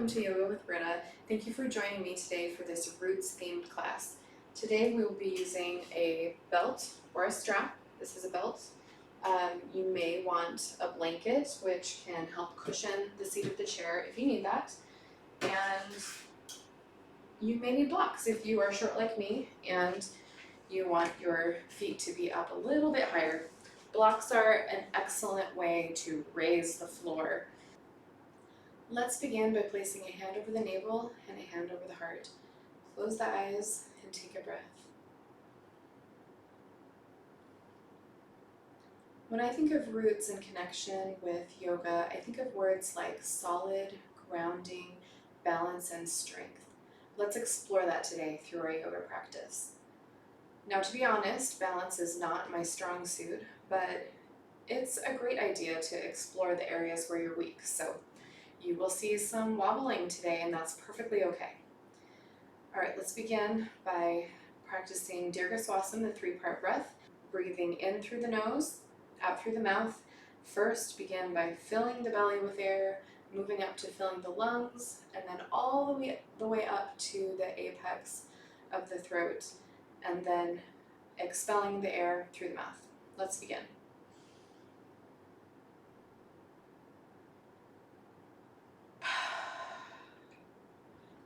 welcome to Yoga with Britta. Thank you for joining me today for this roots themed class. Today we will be using a belt or a strap. This is a belt. You may want a blanket, which can help cushion the seat of the chair if you need that. And you may need blocks if you are short like me and you want your feet to be up a little bit higher. Blocks are an excellent way to raise the floor. Let's begin by placing a hand over the navel and a hand over the heart. Close the eyes and take a breath. When I think of roots in connection with yoga, I think of words like solid, grounding, balance, and strength. Let's explore that today through our yoga practice. Now, to be honest, balance is not my strong suit, but it's a great idea to explore the areas where you're weak. So you will see some wobbling today, and that's perfectly okay. All right, let's begin by practicing Dirghaswasana, the 3-part breath, breathing in through the nose, out through the mouth. First, begin by filling the belly with air, moving up to filling the lungs, and then all the way up to the apex of the throat, and then expelling the air through the mouth. Let's begin.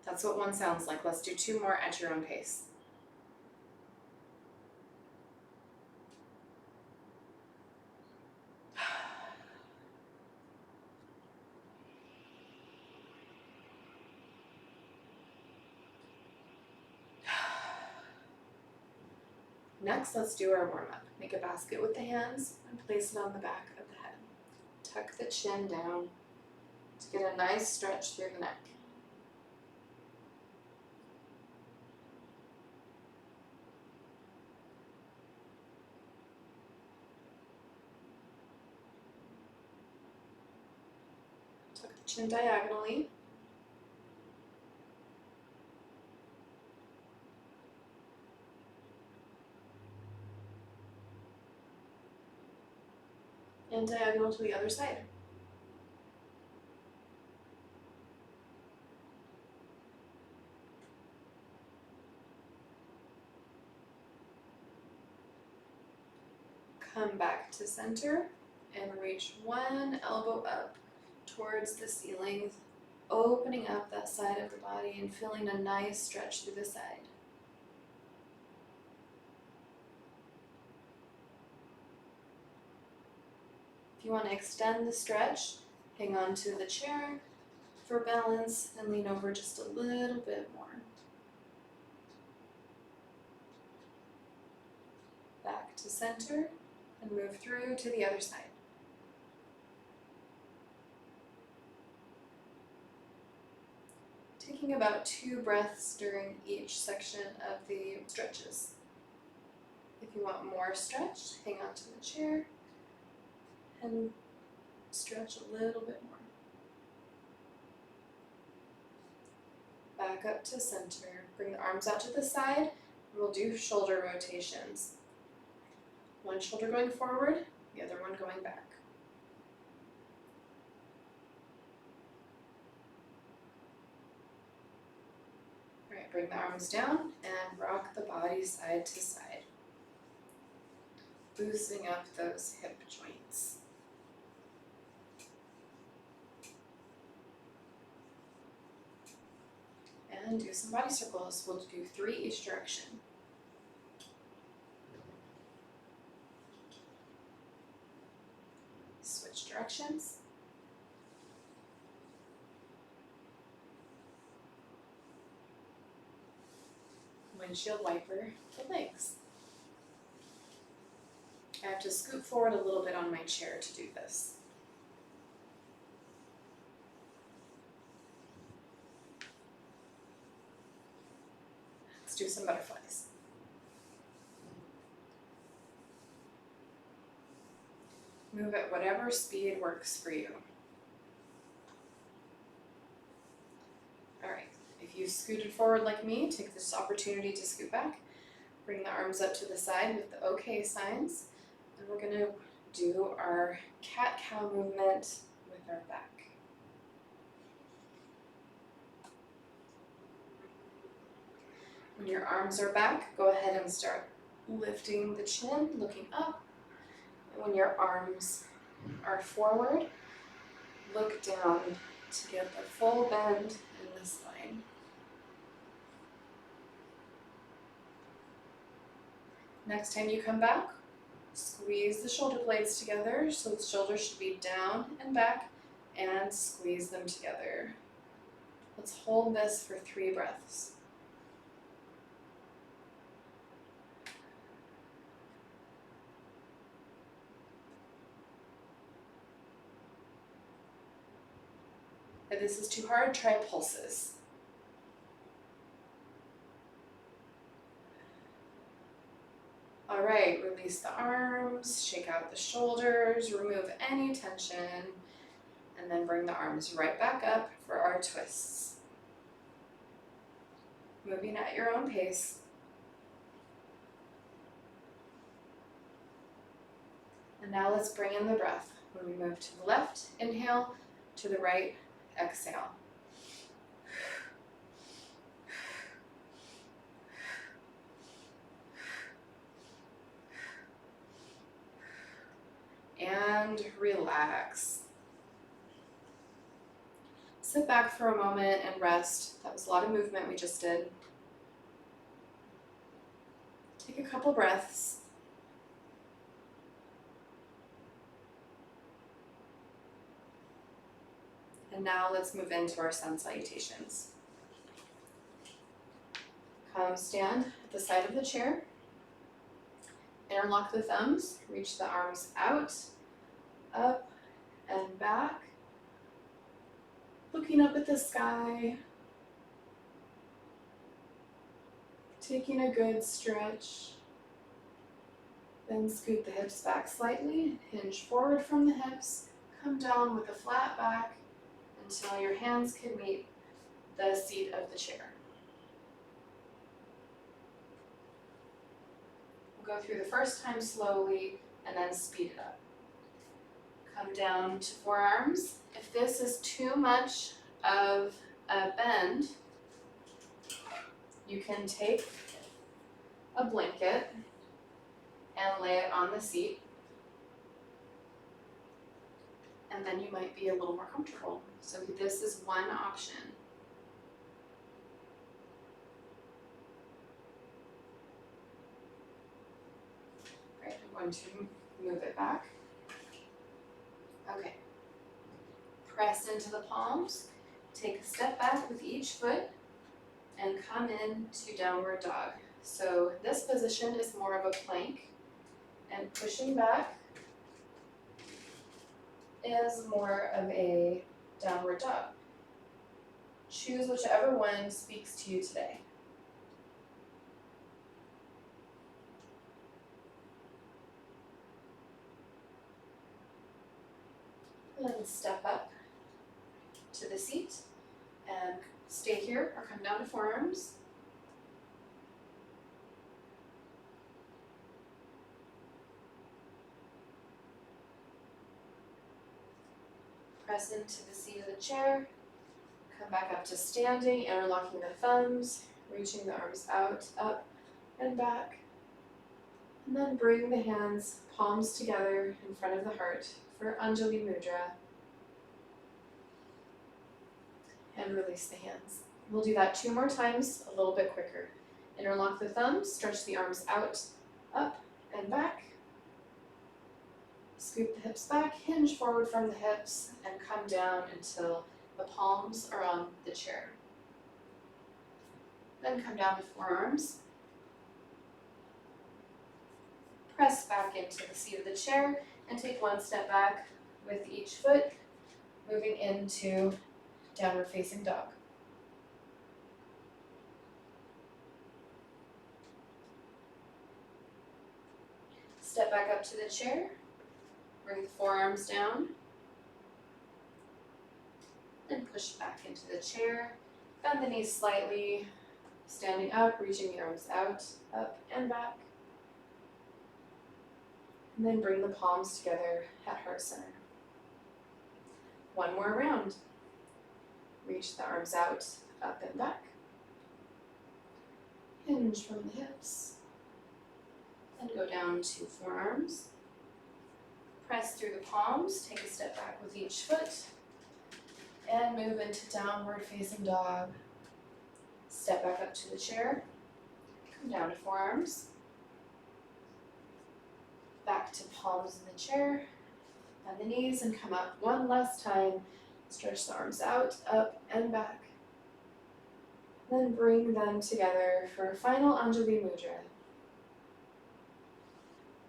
That's what one sounds like. Let's do 2 more at your own pace. Next, let's do our warm-up. Make a basket with the hands and place it on the back of the head. Tuck the chin down to get a nice stretch through the neck. Tuck the chin diagonally. And diagonal to the other side. Come back to center and reach one elbow up towards the ceiling, opening up that side of the body and feeling a nice stretch through the side. If you want to extend the stretch, hang on to the chair for balance and lean over just a little bit more. Back to center and move through to the other side. Taking about 2 breaths during each section of the stretches. If you want more stretch, hang on to the chair and stretch a little bit more. Back up to center. Bring the arms out to the side, and we'll do shoulder rotations. One shoulder going forward, the other one going back. All right, bring the arms down and rock the body side to side, loosening up those hip joints. And do some body circles. We'll do 3 each direction. Switch directions. Windshield wiper the legs. I have to scoot forward a little bit on my chair to do this. Let's do some butterflies. Move at whatever speed works for you. All right, if you scooted forward like me, take this opportunity to scoot back. Bring the arms up to the side with the OK signs. And we're going to do our cat-cow movement with our back. When your arms are back, go ahead and start lifting the chin, looking up. And when your arms are forward, look down to get the full bend in the spine. Next time you come back, squeeze the shoulder blades together so the shoulders should be down and back, and squeeze them together. Let's hold this for 3 breaths. If this is too hard, try pulses. All right, release the arms, shake out the shoulders, remove any tension, and then bring the arms right back up for our twists. Moving at your own pace. And now let's bring in the breath. When we move to the left, inhale, to the right, exhale. And relax. Sit back for a moment and rest. That was a lot of movement we just did. Take a couple breaths. And now let's move into our sun salutations. Come stand at the side of the chair. Interlock the thumbs, reach the arms out, up and back. Looking up at the sky. Taking a good stretch. Then scoot the hips back slightly, hinge forward from the hips, come down with a flat back until your hands can meet the seat of the chair. We'll go through the first time slowly and then speed it up. Come down to forearms. If this is too much of a bend, you can take a blanket and lay it on the seat, and then you might be a little more comfortable. So this is one option. Right, I'm going to move it back. Okay. Press into the palms, take a step back with each foot, and come into downward dog. So this position is more of a plank, and pushing back is more of a downward dog. Choose whichever one speaks to you today. Then step up to the seat and stay here or come down to forearms. Press into the seat of the chair, come back up to standing, interlocking the thumbs, reaching the arms out, up and back. And then bring the hands, palms together in front of the heart for Anjali Mudra. And release the hands. We'll do that 2 more times, a little bit quicker. Interlock the thumbs, stretch the arms out, up and back. Scoop the hips back, hinge forward from the hips, and come down until the palms are on the chair. Then come down to forearms. Press back into the seat of the chair and take 1 step back with each foot, moving into downward facing dog. Step back up to the chair, bring the forearms down, and push back into the chair. Bend the knees slightly, standing up, reaching the arms out, up and back. And then bring the palms together at heart center. 1 more round. Reach the arms out, up and back. Hinge from the hips. And go down to forearms. Press through the palms, take a step back with each foot. And move into downward facing dog. Step back up to the chair. Come down to forearms. Back to palms in the chair. Bend the knees and come up one last time. Stretch the arms out, up and back. Then bring them together for a final Anjali Mudra.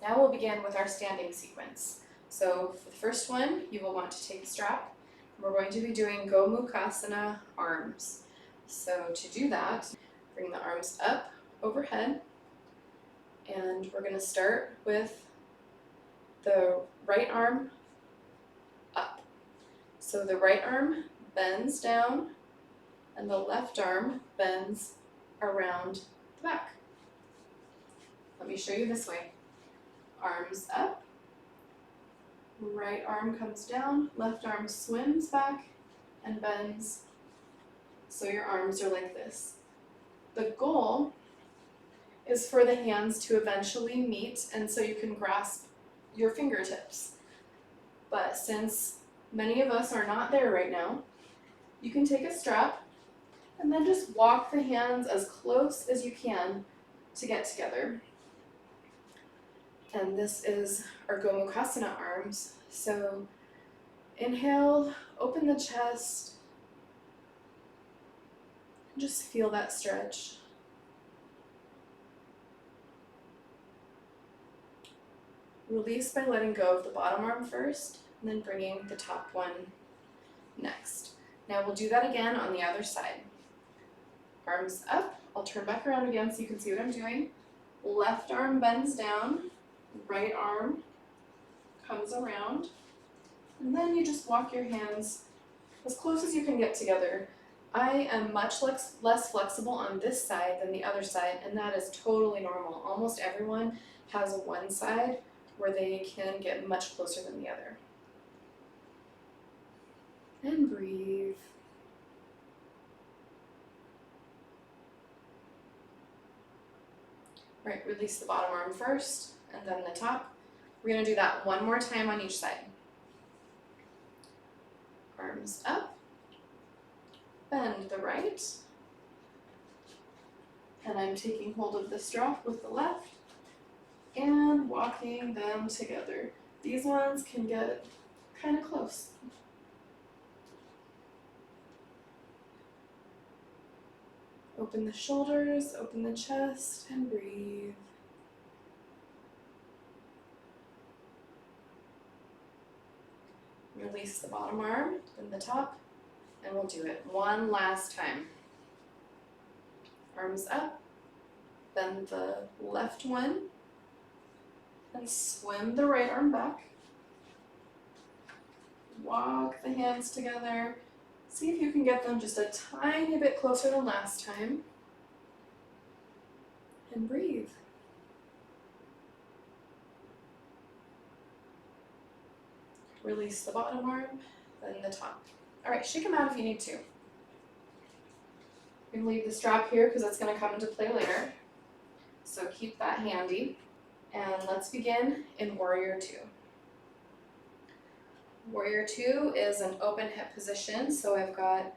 Now we'll begin with our standing sequence. So for the first one, you will want to take a strap. We're going to be doing Gomukhasana arms. So to do that, bring the arms up overhead, and we're going to start with the right arm up. So the right arm bends down, and the left arm bends around the back. Let me show you this way. Arms up, right arm comes down, left arm swims back and bends. So your arms are like this. The goal is for the hands to eventually meet, and so you can grasp your fingertips. But since many of us are not there right now, you can take a strap and then just walk the hands as close as you can to get together. And this is our Gomukhasana arms. So inhale, open the chest, and just feel that stretch. Release by letting go of the bottom arm first, and then bringing the top one next. Now we'll do that again on the other side. Arms up, I'll turn back around again so you can see what I'm doing. Left arm bends down, right arm comes around, and then you just walk your hands as close as you can get together. I am much less flexible on this side than the other side, and that is totally normal. Almost everyone has one side where they can get much closer than the other. And breathe. Right, release the bottom arm first, and then the top. We're going to do that one more time on each side. Arms up, bend the right, and I'm taking hold of the strap with the left, and walking them together. These ones can get kind of close. Open the shoulders, open the chest, and breathe. Release the bottom arm, then the top, and we'll do it one last time. Arms up, bend the left one, and swim the right arm back. Walk the hands together. See if you can get them just a tiny bit closer than last time. And breathe. Release the bottom arm, then the top. All right, shake them out if you need to. You can leave the strap here because it's going to come into play later. So keep that handy. And let's begin in Warrior Two. Warrior Two is an open hip position. So I've got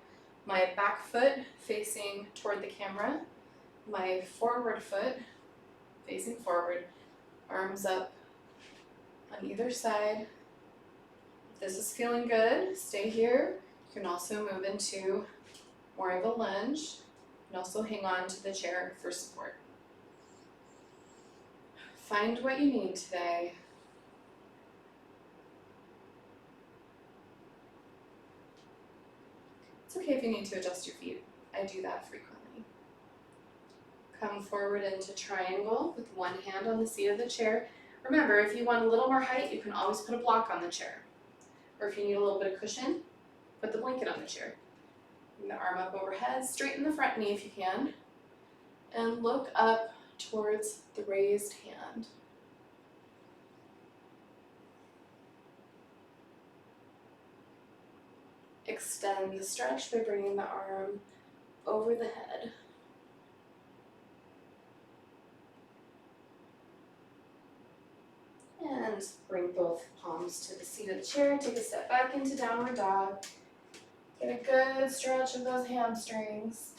my back foot facing toward the camera, my forward foot facing forward, arms up on either side. If this is feeling good, stay here. You can also move into more of a lunge and also hang on to the chair for support. Find what you need today. It's okay if you need to adjust your feet. I do that frequently. Come forward into triangle with one hand on the seat of the chair. Remember, if you want a little more height, you can always put a block on the chair. Or if you need a little bit of cushion, put the blanket on the chair. Bring the arm up overhead, straighten the front knee if you can, and look up towards the raised hand. Extend the stretch by bringing the arm over the head. And bring both palms to the seat of the chair. Take a step back into downward dog. Get a good stretch of those hamstrings.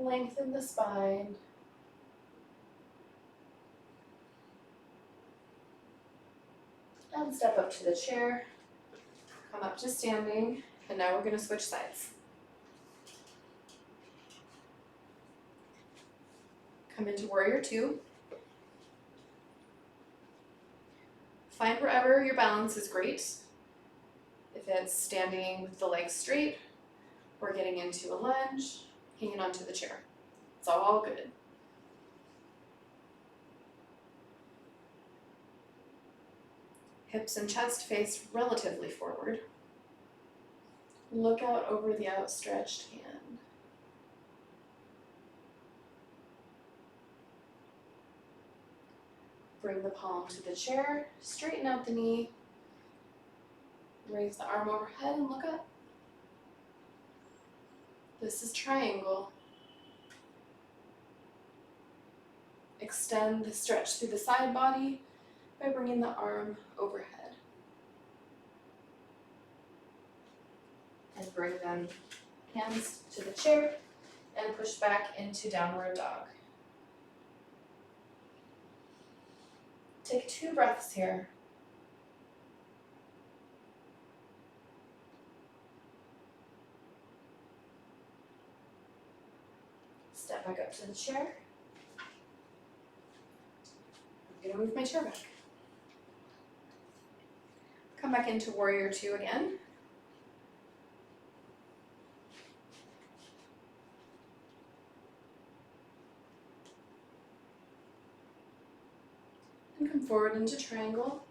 Lengthen the spine. And step up to the chair. Come up to standing. And now we're going to switch sides. Come into warrior two. Find wherever your balance is great. If it's standing with the legs straight, or getting into a lunge, hanging onto the chair. It's all good. Hips and chest face relatively forward. Look out over the outstretched hand. Bring the palm to the chair, straighten out the knee, raise the arm overhead and look up. This is triangle. Extend the stretch through the side body by bringing the arm overhead. And bring them hands to the chair and push back into downward dog. Take 2 breaths here. Step back up to the chair. I'm going to move my chair back. Come back into warrior two again. And come forward into triangle.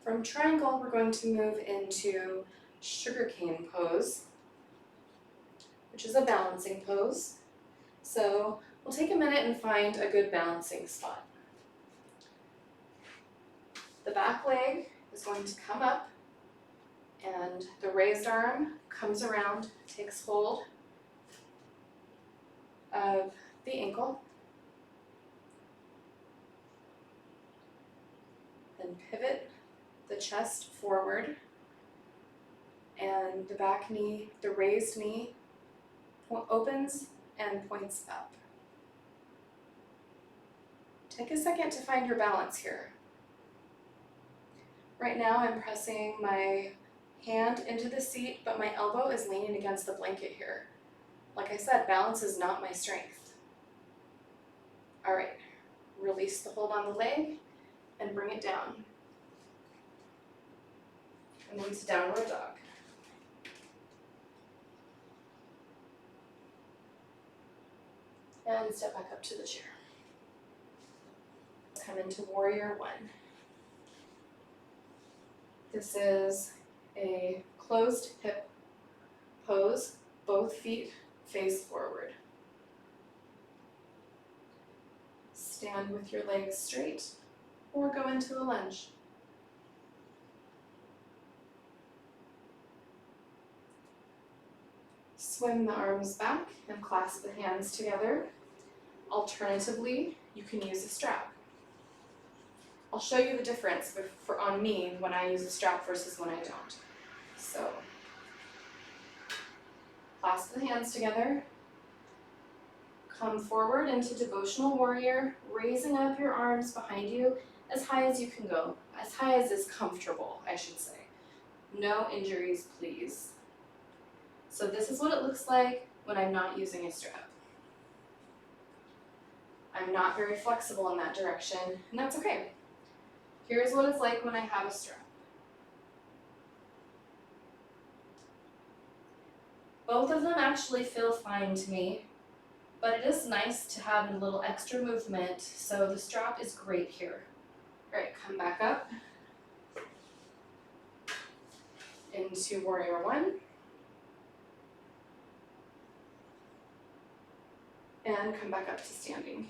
From triangle, we're going to move into sugarcane pose, which is a balancing pose. So we'll take a minute and find a good balancing spot. The back leg is going to come up and the raised arm comes around, takes hold of the ankle, then pivot the chest forward and the back knee, the raised knee opens and points up. Take a second to find your balance here. Right now I'm pressing my hand into the seat, but my elbow is leaning against the blanket here. Like I said, balance is not my strength. All right, release the hold on the leg and bring it down. And into downward dog. And step back up to the chair. Come into warrior one. This is a closed hip pose, both feet face forward. Stand with your legs straight or go into a lunge. Swing the arms back and clasp the hands together. Alternatively, you can use a strap. I'll show you the difference on me when I use a strap versus when I don't. So, clasp the hands together. Come forward into devotional warrior, raising up your arms behind you as high as you can go. As high as is comfortable, I should say. No injuries, please. So this is what it looks like when I'm not using a strap. I'm not very flexible in that direction, and that's okay. Here's what it's like when I have a strap. Both of them actually feel fine to me, but it is nice to have a little extra movement, so the strap is great here. All right, come back up into warrior one. And come back up to standing.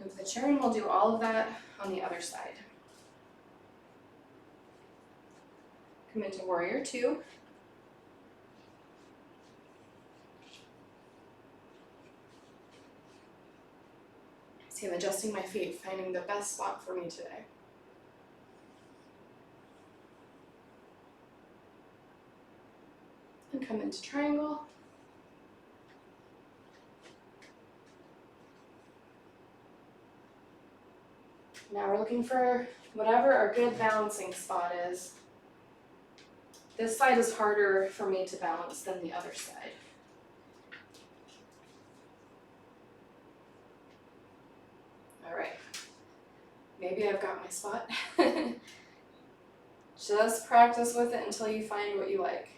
Move the chair and we'll do all of that on the other side. Come into warrior two. See, I'm adjusting my feet, finding the best spot for me today. And come into triangle. Now we're looking for whatever our good balancing spot is. This side is harder for me to balance than the other side. All right, maybe I've got my spot. Just practice with it until you find what you like.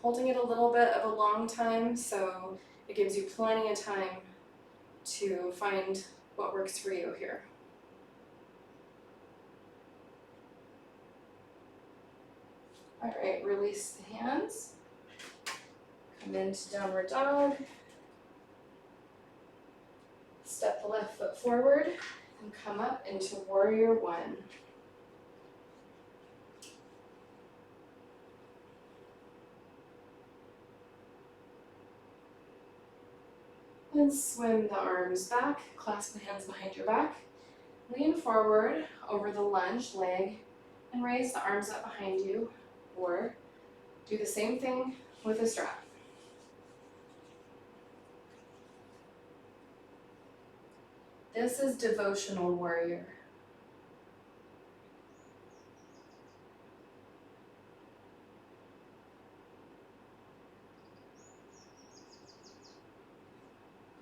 Holding it a little bit of a long time, so it gives you plenty of time to find what works for you here. All right, release the hands. Come into downward dog. Step the left foot forward and come up into warrior one. And swim the arms back, clasp the hands behind your back. Lean forward over the lunge leg and raise the arms up behind you, or do the same thing with a strap. This is devotional warrior.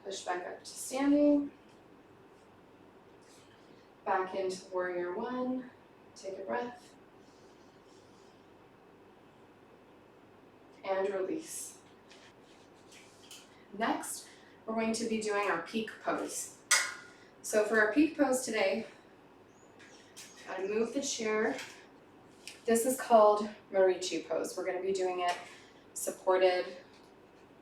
Push back up to standing. Back into warrior one. Take a breath. And release. Next, we're going to be doing our peak pose. So for our peak pose today, gotta move the chair. This is called Marichi pose. We're gonna be doing it supported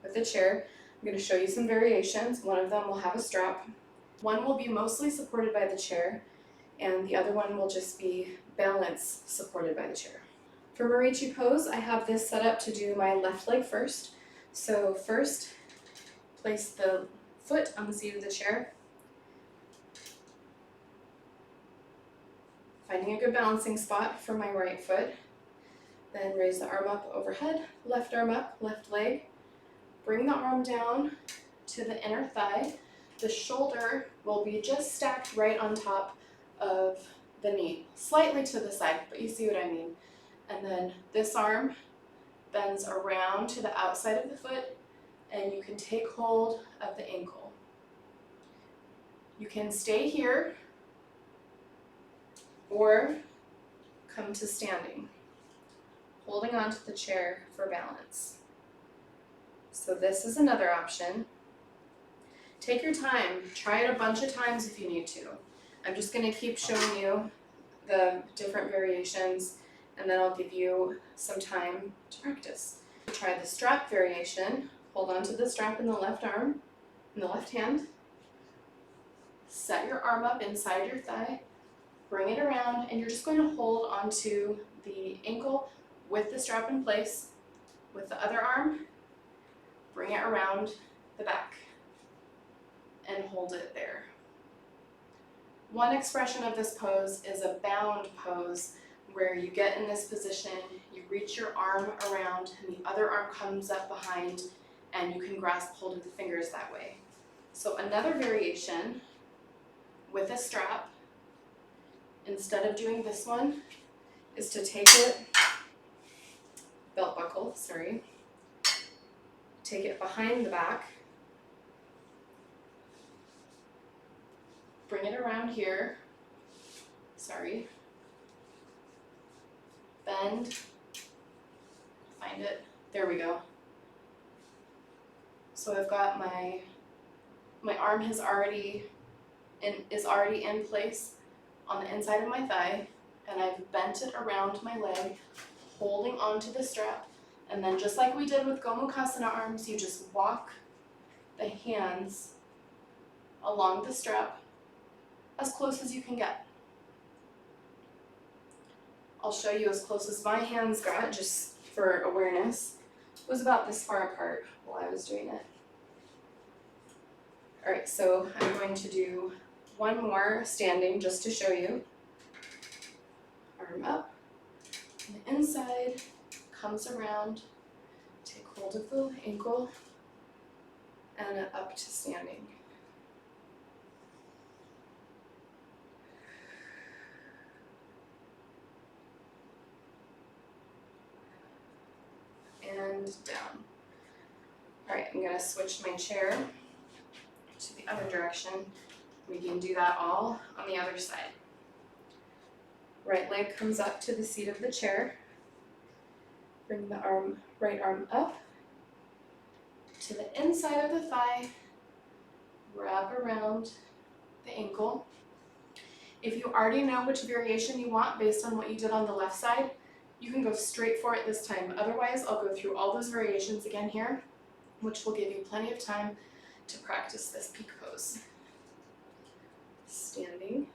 with the chair. I'm going to show you some variations. One of them will have a strap. One will be mostly supported by the chair, and the other one will just be balance supported by the chair. For Marichi pose, I have this set up to do my left leg first. So first, place the foot on the seat of the chair. Finding a good balancing spot for my right foot. Then raise the arm up overhead, left arm up, left leg. Bring the arm down to the inner thigh. The shoulder will be just stacked right on top of the knee, slightly to the side, but you see what I mean. And then this arm bends around to the outside of the foot, and you can take hold of the ankle. You can stay here or come to standing, holding onto the chair for balance. So this is another option. Take your time, try it a bunch of times if you need to. I'm just going to keep showing you the different variations, and then I'll give you some time to practice. Try the strap variation. Hold on to the strap in the left arm, in the left hand. Set your arm up inside your thigh, bring it around, and you're just going to hold onto the ankle with the strap in place. With the other arm, bring it around the back and hold it there. One expression of this pose is a bound pose, where you get in this position, you reach your arm around, and the other arm comes up behind, and you can grasp hold of the fingers that way. So another variation with a strap, instead of doing this one, is to take it, belt buckle, sorry, take it behind the back, bring it around here, sorry, bend, find it, there we go. So I've got my arm is already in place on the inside of my thigh, and I've bent it around my leg, holding onto the strap. And then just like we did with Gomukhasana arms, you just walk the hands along the strap as close as you can get. I'll show you as close as my hands got, just for awareness. It was about this far apart while I was doing it. All right, so I'm going to do one more standing just to show you. Arm up, and the inside comes around, take hold of the ankle, and up to standing. And down. All right, I'm gonna switch my chair to the other direction. We can do that all on the other side. Right leg comes up to the seat of the chair. Bring the right arm up to the inside of the thigh. Wrap around the ankle. If you already know which variation you want based on what you did on the left side, you can go straight for it this time. Otherwise, I'll go through all those variations again here, which will give you plenty of time to practice this peak pose. Standing.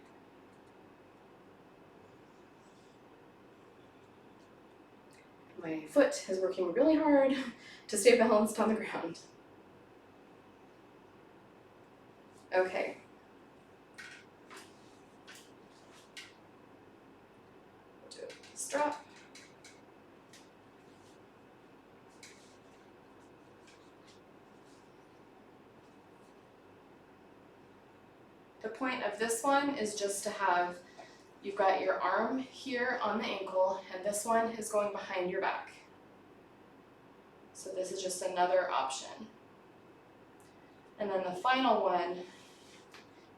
My foot is working really hard to stay balanced on the ground. Okay. Do a strap. The point of this one is just to have, you've got your arm here on the ankle, and this one is going behind your back. So this is just another option. And then the final one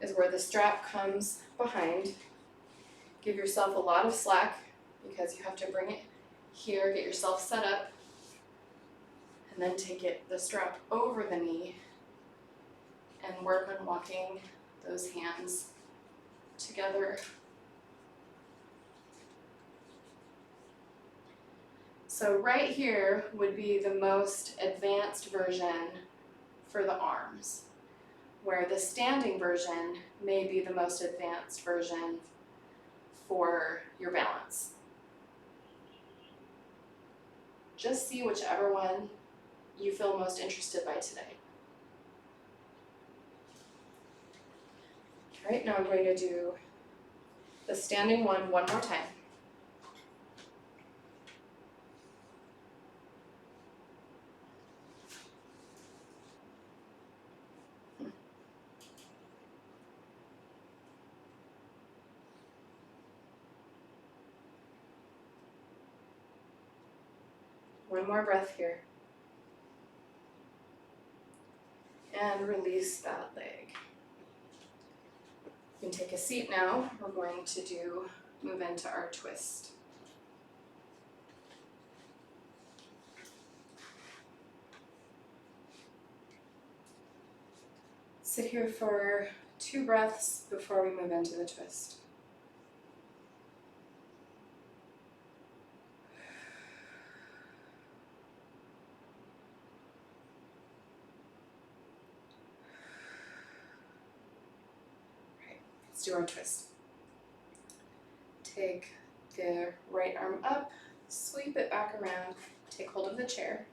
is where the strap comes behind. Give yourself a lot of slack because you have to bring it here, get yourself set up, and then take the strap over the knee and work on walking those hands together. So right here would be the most advanced version for the arms, where the standing version may be the most advanced version for your balance. Just see whichever one you feel most interested by today. All right, now I'm going to do the standing one more time. One more breath here. And release that leg. You can take a seat now. We're going to move into our twist. Sit here for 2 breaths before we move into the twist. Let's do our twist. Take the right arm up, sweep it back around, take hold of the chair.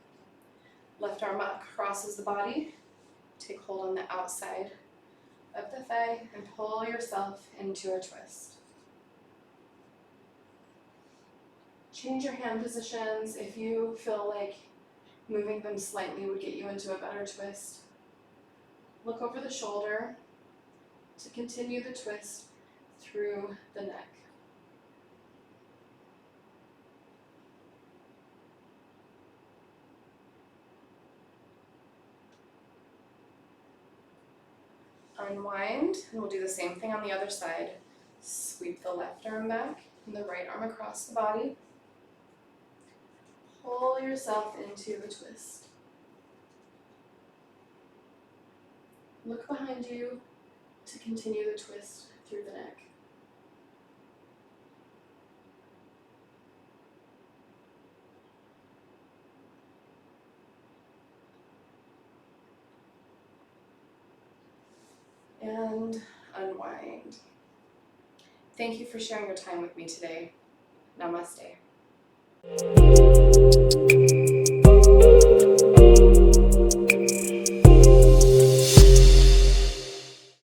Left arm up, crosses the body, take hold on the outside of the thigh and pull yourself into a twist. Change your hand positions if you feel like moving them slightly would get you into a better twist. Look over the shoulder to continue the twist through the neck. Unwind, and we'll do the same thing on the other side. Sweep the left arm back and the right arm across the body. Pull yourself into the twist. Look behind you to continue the twist through the neck. And unwind. Thank you for sharing your time with me today. Namaste.